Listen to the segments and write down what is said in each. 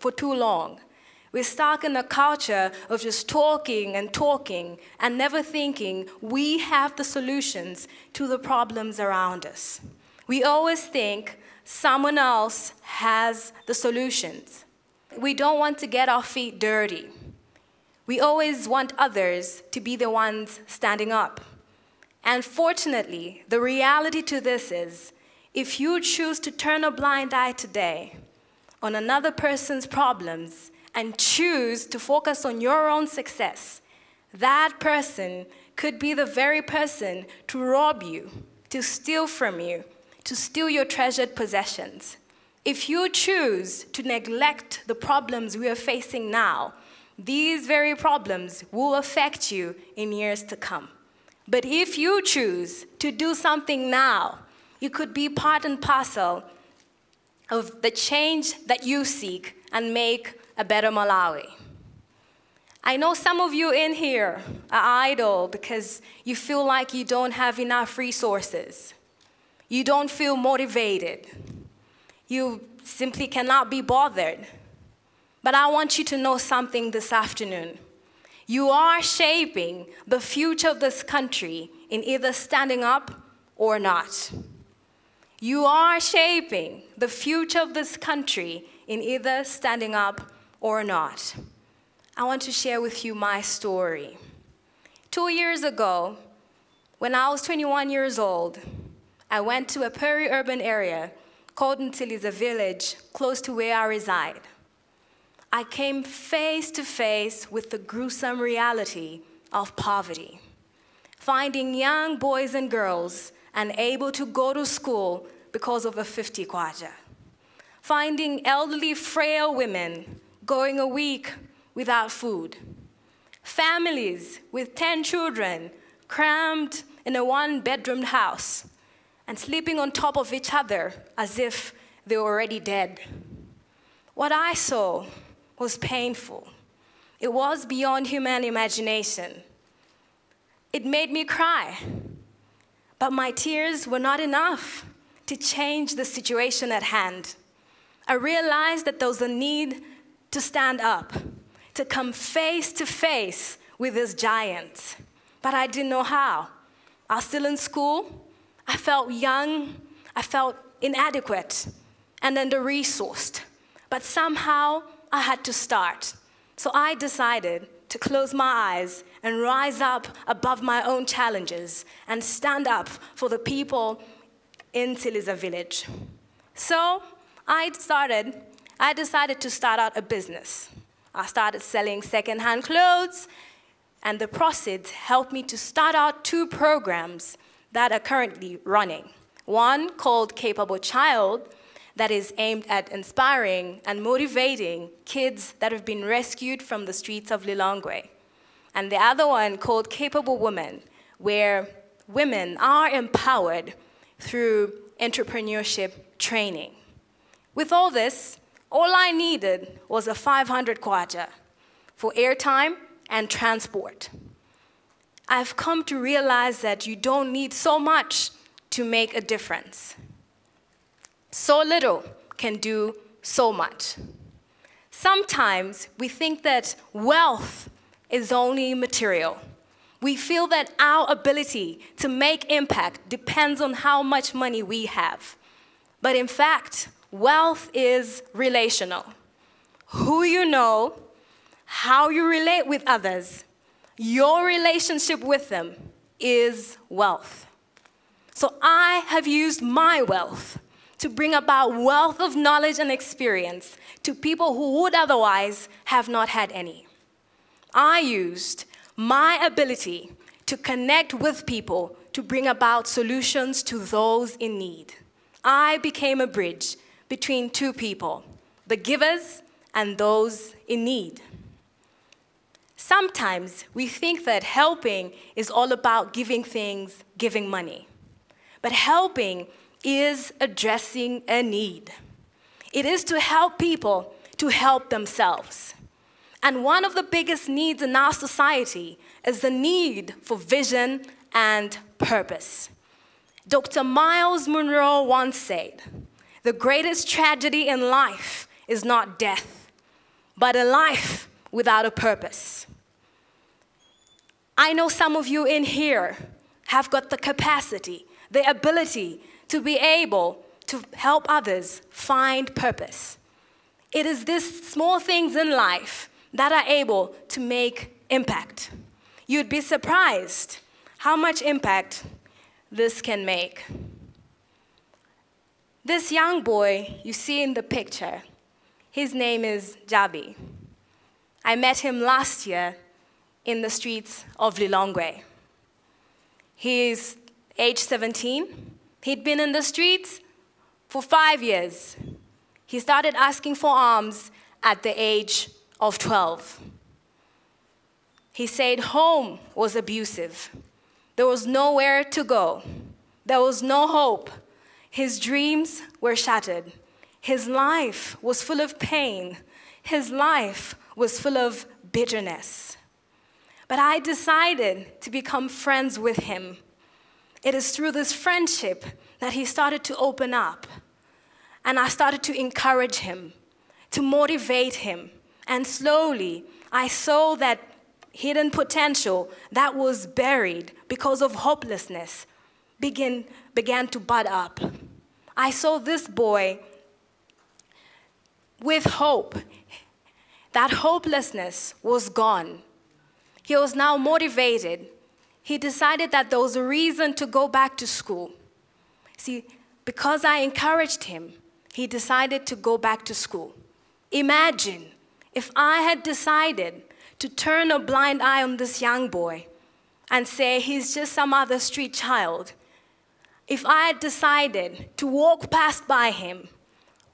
for too long. We're stuck in a culture of just talking and never thinking we have the solutions to the problems around us. We always think someone else has the solutions. We don't want to get our feet dirty. We always want others to be the ones standing up. And fortunately, the reality to this is, if you choose to turn a blind eye today on another person's problems and choose to focus on your own success, that person could be the very person to rob you, to steal from you, to steal your treasured possessions. If you choose to neglect the problems we are facing now, these very problems will affect you in years to come. But if you choose to do something now, you could be part and parcel of the change that you seek and make a better Malawi. I know some of you in here are idle because you feel like you don't have enough resources. You don't feel motivated. You simply cannot be bothered. But I want you to know something this afternoon. You are shaping the future of this country in either standing up or not. You are shaping the future of this country in either standing up or not. I want to share with you my story. 2 years ago, when I was 21 years old, I went to a peri-urban area called Ntiliza village, close to where I reside. I came face to face with the gruesome reality of poverty. Finding young boys and girls unable to go to school because of a 50 kwacha. Finding elderly, frail women going a week without food. Families with 10 children crammed in a one-bedroom house and sleeping on top of each other as if they were already dead. What I saw was painful. It was beyond human imagination. It made me cry. But my tears were not enough to change the situation at hand. I realized that there was a need to stand up, to come face to face with this giant. But I didn't know how. I was still in school. I felt young. I felt inadequate and under-resourced. But somehow, I had to start. So I decided to close my eyes and rise up above my own challenges and stand up for the people in Ntiliza village. So I decided to start out a business. I started selling secondhand clothes, and the proceeds helped me to start out 2 programs that are currently running. One called Capable Child, that is aimed at inspiring and motivating kids that have been rescued from the streets of Lilongwe. And the other one called Capable Women, where women are empowered through entrepreneurship training. With all this, all I needed was a 500 kwacha for airtime and transport. I've come to realize that you don't need so much to make a difference. So little can do so much. Sometimes we think that wealth is only material. We feel that our ability to make impact depends on how much money we have. But in fact, wealth is relational. Who you know, how you relate with others, your relationship with them is wealth. So I have used my wealth to bring about wealth of knowledge and experience to people who would otherwise have not had any. I used my ability to connect with people to bring about solutions to those in need. I became a bridge between 2 people, the givers and those in need. Sometimes we think that helping is all about giving things, giving money. But helping is addressing a need. It is to help people to help themselves. And one of the biggest needs in our society is the need for vision and purpose. Dr. Miles Monroe once said, "The greatest tragedy in life is not death, but a life without a purpose. I know some of you in here have got the capacity, the ability to be able to help others find purpose. It is these small things in life that are able to make impact. You'd be surprised how much impact this can make. This young boy you see in the picture, his name is Jabi. I met him last year in the streets of Lilongwe. He's age 17. He'd been in the streets for 5 years. He started asking for alms at the age of 12. He said home was abusive. There was nowhere to go. There was no hope. His dreams were shattered. His life was full of pain. His life was full of bitterness. But I decided to become friends with him. It is through this friendship that he started to open up. And I started to encourage him, to motivate him. And slowly, I saw that hidden potential that was buried because of hopelessness began to bud up. I saw this boy with hope. That hopelessness was gone. He was now motivated. He decided that there was a reason to go back to school. See, because I encouraged him, he decided to go back to school. Imagine if I had decided to turn a blind eye on this young boy and say he's just some other street child. If I had decided to walk past by him,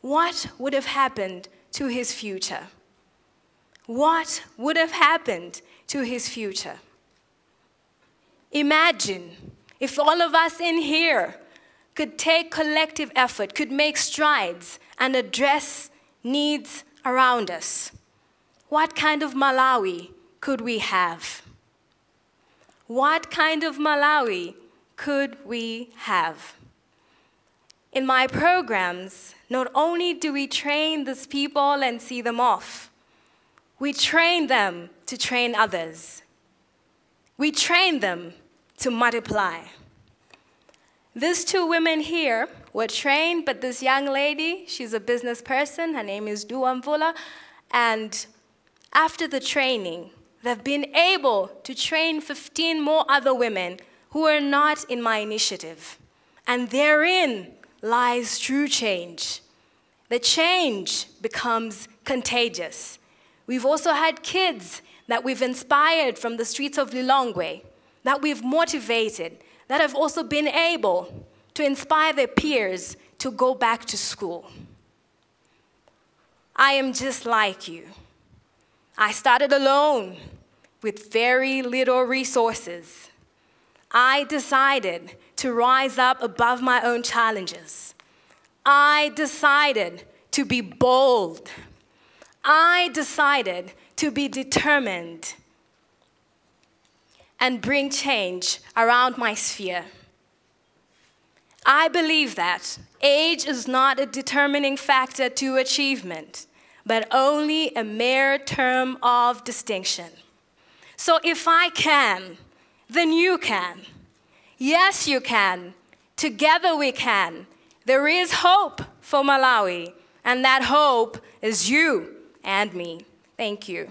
what would have happened to his future? What would have happened to his future? Imagine if all of us in here could take collective effort, could make strides and address needs around us. What kind of Malawi could we have? What kind of Malawi could we have? In my programs, not only do we train these people and see them off, we train them to train others. We train them to multiply. These two women here were trained, but this young lady, she's a business person, her name is Duamvula, and after the training, they've been able to train 15 more other women who are not in my initiative. And therein lies true change. The change becomes contagious. We've also had kids that we've inspired from the streets of Lilongwe, that we've motivated, that have also been able to inspire their peers to go back to school. I am just like you. I started alone with very little resources. I decided to rise up above my own challenges. I decided to be bold. I decided to be determined and bring change around my sphere. I believe that age is not a determining factor to achievement, but only a mere term of distinction. So if I can, then you can. Yes, you can. Together we can. There is hope for Malawi, and that hope is you and me. Thank you.